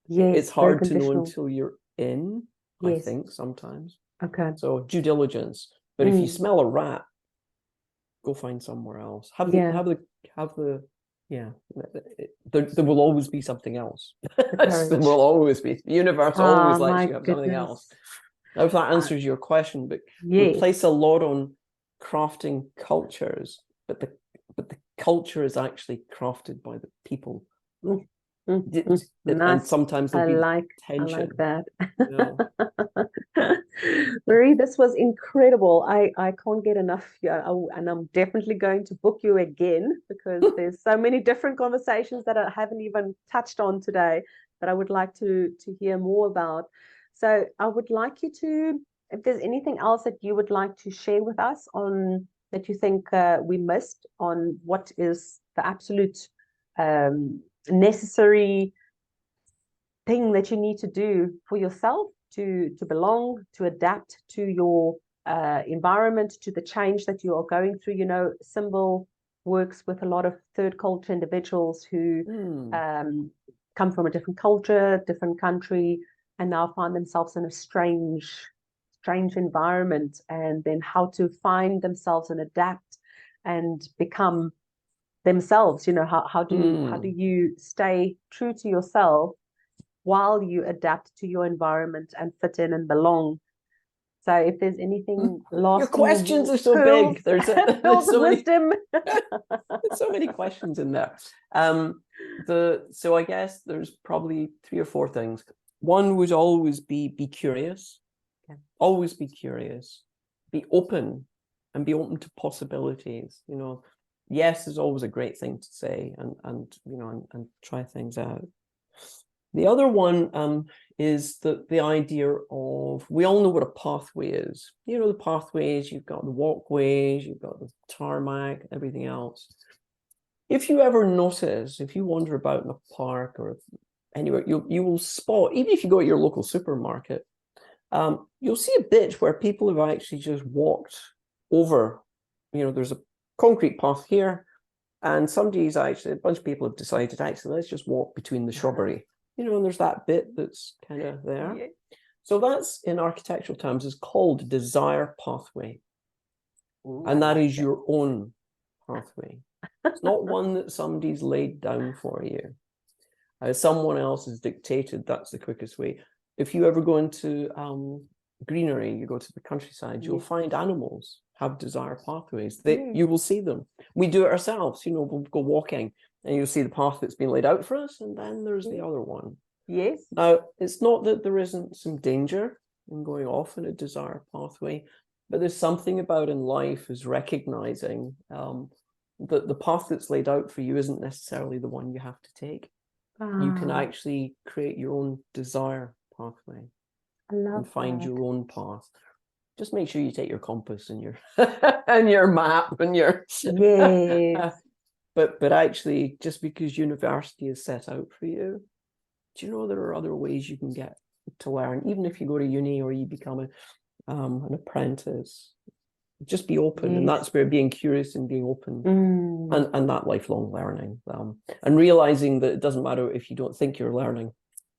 Yes. It's hard to know until you're in, I think, sometimes. Okay. So due diligence. But if you smell a rat, go find somewhere else. There will always be something else. There will always be. The universe always lets you have something else. I hope that answers your question, but we place a lot on crafting cultures, but the culture is actually crafted by the people. And sometimes there'll be tension. I like that. Marie, this was incredible. I can't get enough, and I'm definitely going to book you again, because there's so many different conversations that I haven't even touched on today that I would like to hear more about. So I would like you to, if there's anything else that you would like to share with us on that you think we missed, on what is the absolute necessary thing that you need to do for yourself to belong, to adapt to your environment, to the change that you are going through. Symbol works with a lot of third culture individuals who come from a different culture, different country, and now find themselves in a strange environment, and then how to find themselves and adapt and become themselves. How do you stay true to yourself while you adapt to your environment and fit in and belong? So if there's anything last, your questions are so big. There's so wisdom. There's so many questions in there. So I guess there's probably 3 or 4 things. One would always be curious. Always be curious. Be open, and be open to possibilities. Yes is always a great thing to say, and try things out. The other one is the idea of, we all know what a pathway is. The pathways, you've got the walkways, you've got the tarmac, everything else. If you ever notice, if you wander about in a park or anywhere, you will spot, even if you go to your local supermarket, you'll see a bit where people have actually just walked over. There's a concrete path here, and a bunch of people have decided, actually, let's just walk between the shrubbery. And there's that bit that's kind of there. Yeah. So that's, in architectural terms, is called a desire pathway. Ooh, and that is your own pathway. It's not one that somebody's laid down for you. Someone else has dictated that's the quickest way. If you ever go into greenery, you go to the countryside, you'll find animals have desire pathways. You will see them. We do it ourselves. We'll go walking, and you'll see the path that's been laid out for us, and then there's the other one. Yes. Now, it's not that there isn't some danger in going off in a desire pathway, but there's something about in life is recognizing that the path that's laid out for you isn't necessarily the one you have to take. You can actually create your own desire pathway and find your own path. just make sure you take your compass and your and your map and your Yes. but actually, just because university is set out for you, do you know there are other ways you can get to learn, even if you go to uni or you become an apprentice. Just be open, and that's where being curious and being open and that lifelong learning, and realizing that it doesn't matter if you don't think you're learning.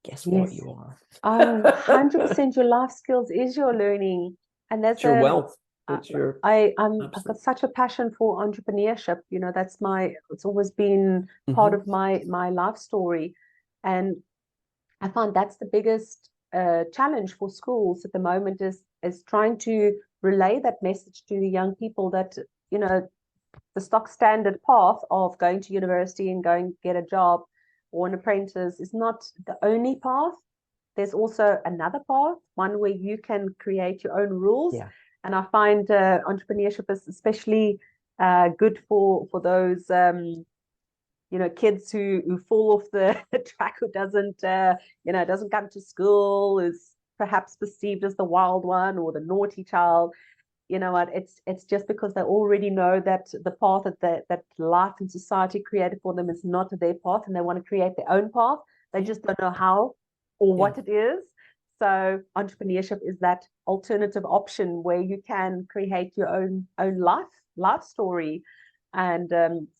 Guess what, you are. 100%. Your life skills is your learning, and that's your wealth. It's your I've got such a passion for entrepreneurship. You know, it's always been part of my life story, and I find that's the biggest challenge for schools at the moment is trying to relay that message to the young people that, you know, the stock standard path of going to university and going to get a job or an apprentice is not the only path. There's also another path, one where you can create your own rules. Yeah. And I find entrepreneurship is especially good for those you know, kids who fall off the track, who doesn't doesn't come to school, is perhaps perceived as the wild one or the naughty child. You know what? It's just because they already know that the path that life and society created for them is not their path, and they want to create their own path. They just don't know how or what it is. So entrepreneurship is that alternative option where you can create your own life story. And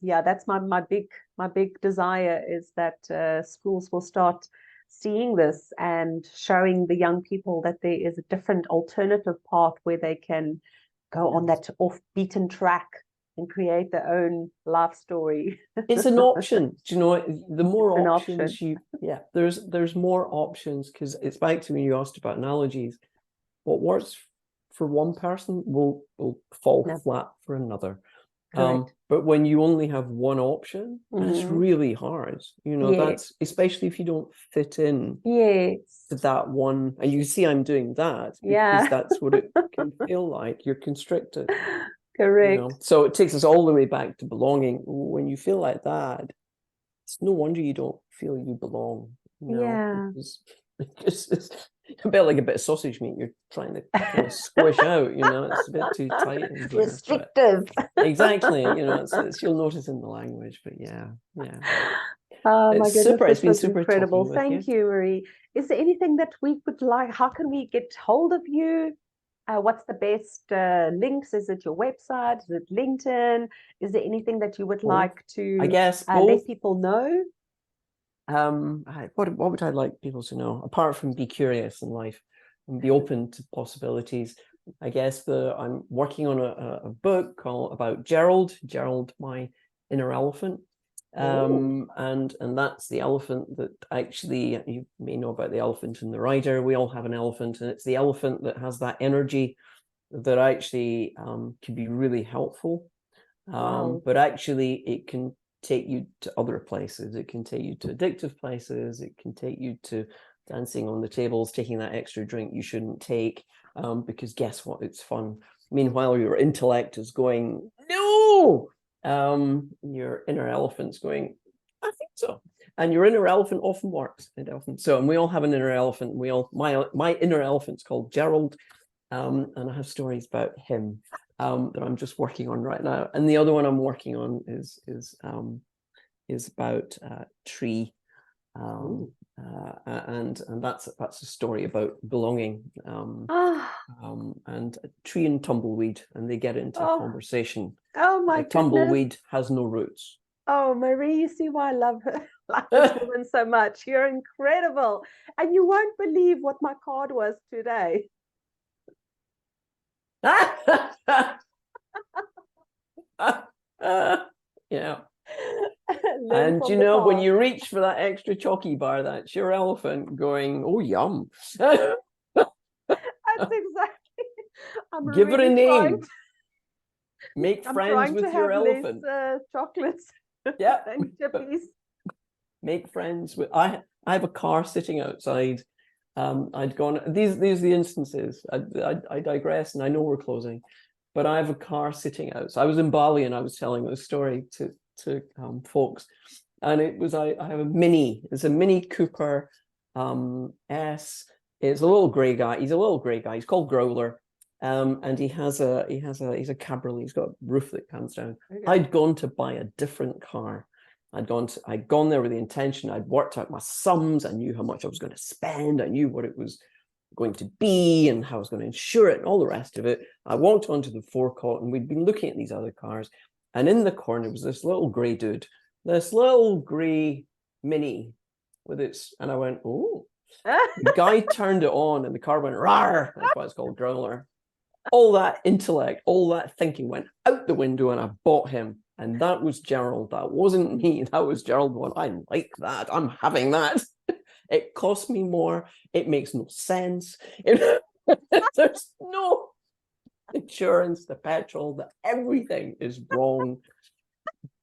that's my big desire, is that schools will start seeing this and showing the young people that there is a different alternative path where they can go on that off-beaten track and create their own life story. It's an option. Do you know, the more options there's more options, because it's back to when you asked about analogies. What works for one person will fall flat for another. But when you only have one option, that's really hard. You know, that's especially if you don't fit in to that one. And you see, I'm doing that because that's what it can feel like. You're constricted. Correct. You know? So it takes us all the way back to belonging. When you feel like that, it's no wonder you don't feel you belong. You know? Because it's a bit like a bit of sausage meat you're trying to kind of squish out, you know, it's a bit too tight in here. Restrictive. Exactly, you know, it's you'll notice in the language, but yeah. Oh my goodness, super. It's this been was super incredible. Thank you, Marie. Is there anything that we would like? How can we get hold of you? What's the best links? Is it your website? Is it LinkedIn? Is there anything that you would like to, I guess, let people know? What would I like people to know, apart from be curious in life and be open to possibilities? I guess I'm working on a book about Gerald, my inner elephant. And that's the elephant that actually, you may know about the elephant and the rider. We all have an elephant, and it's the elephant that has that energy that actually can be really helpful. But actually it can take you to other places. It can take you to addictive places. It can take you to dancing on the tables, taking that extra drink you shouldn't take, because guess what? It's fun. Meanwhile, your intellect is going, no. Your inner elephant's going, I think so. And your inner elephant often works. And we all have an inner elephant. My inner elephant's called Gerald, and I have stories about him that I'm just working on right now. And the other one I'm working on is about Tree, and that's a story about belonging, and Tree and Tumbleweed, and they get into a conversation. Oh my goodness. Tumbleweed has no roots. Oh, Marie, you see why I love this woman so much. You're incredible. And you won't believe what my card was today. Yeah. And you know, when you reach for that extra chalky bar, that's your elephant going, oh, yum. That's exactly. Give it a name. I'm Make friends with your elephant. Less, chocolates. Yeah. And chippies. Make friends with. I have a car sitting outside. I'd gone. These are the instances. I digress, and I know we're closing, but I have a car sitting out. So I was in Bali, and I was telling this story to folks, and it was I have a Mini. It's a Mini Cooper S. It's a little grey guy. He's a little grey guy. He's called Growler. And he's a cabriolet. He's got a roof that comes down. Okay. I'd gone to buy a different car. I'd gone there with the intention. I'd worked out my sums. I knew how much I was going to spend. I knew what it was going to be and how I was going to insure it and all the rest of it. I walked onto the forecourt and we'd been looking at these other cars. And in the corner was this little grey dude, this little grey Mini with its, and I went, oh. The guy turned it on and the car went, rawr. That's why it's called growler. All that intellect, all that thinking went out the window and I bought him. And that was Gerald. That wasn't me. That was Gerald going, I like that. I'm having that. It cost me more. It makes no sense. There's no insurance, the petrol, everything is wrong.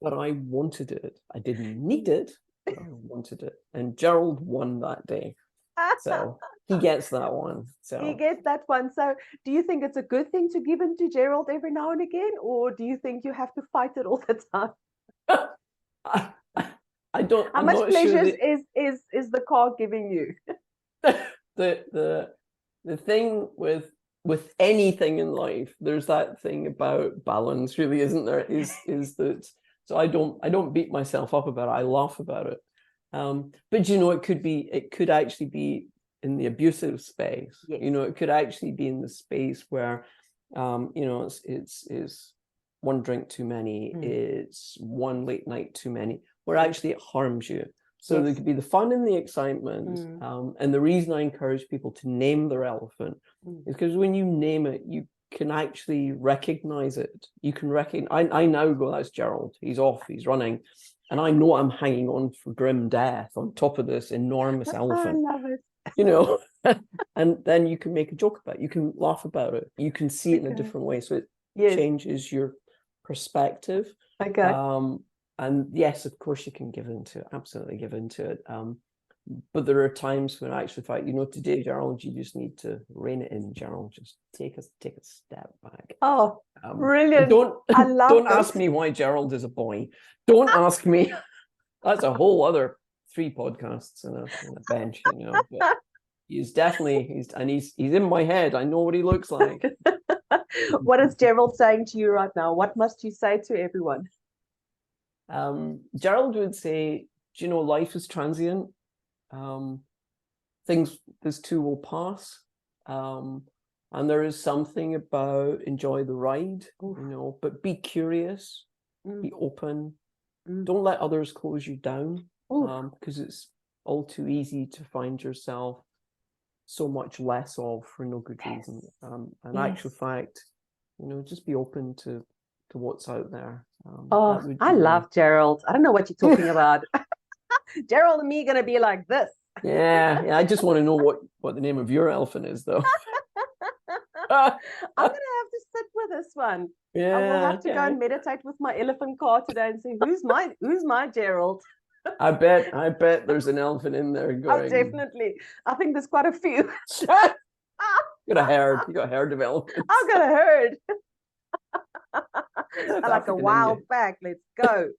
But I wanted it. I didn't need it, but I wanted it. And Gerald won that day. So he gets that one. So he gets that one. So do you think it's a good thing to give in to Gerald every now and again, or do you think you have to fight it all the time? I don't. How much pleasure is the car giving you? The thing with anything in life, there's that thing about balance, really, isn't there? Is that, so I don't beat myself up about it. I laugh about it. But it could actually be in the abusive space. Yes. It could actually be in the space where it's one drink too many, it's one late night too many, where actually it harms you. So there could be the fun and the excitement. And the reason I encourage people to name their elephant is because when you name it, you can actually recognize it. You can recognize, I now go, that's Gerald. He's off, he's running. And I know I'm hanging on for grim death on top of this enormous elephant. I love it. And then you can make a joke about it. You can laugh about it. You can see it in a different way. So it changes your perspective. Okay. And yes, of course you can give into it, absolutely give into it. But there are times when I actually thought, today, Gerald, you just need to rein it in, Gerald. Just take a step back. Oh, brilliant. Don't ask me why Gerald is a boy. Don't ask me. That's a whole other 3 podcasts and a bench, But he's definitely, he's in my head. I know what he looks like. What is Gerald saying to you right now? What must you say to everyone? Gerald would say, life is transient. This too will pass. And there is something about enjoy the ride, but be curious, be open. Don't let others close you down, because it's all too easy to find yourself so much less of for no good reason. In actual fact, just be open to what's out there. I love Gerald. I don't know what you're talking about. Gerald and me going to be like this. Yeah. I just want to know what the name of your elephant is, though. I'm going to have to sit with this one. Yeah, I will have to go and meditate with my elephant car today and say, who's my Gerald? I bet there's an elephant in there going. Oh, definitely. I think there's quite a few. You got a herd. You got a herd of elephants. I've got a herd. South I like a African wild India. pack. Let's go.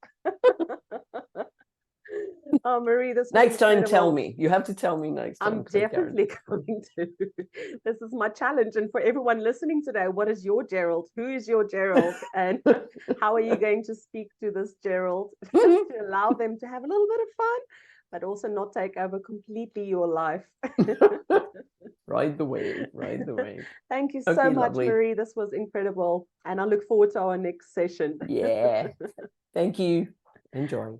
Oh, Marie, this was Next time, incredible. tell me. You have to tell me next time. I'm definitely going to. This is my challenge. And for everyone listening today, what is your Gerald? Who is your Gerald? And how are you going to speak to this Gerald to allow them to have a little bit of fun, but also not take over completely your life? Ride the wave. Ride the wave. Thank you so Okay, much, lovely. Marie. This was incredible. And I look forward to our next session. Yeah. Thank you. Enjoy.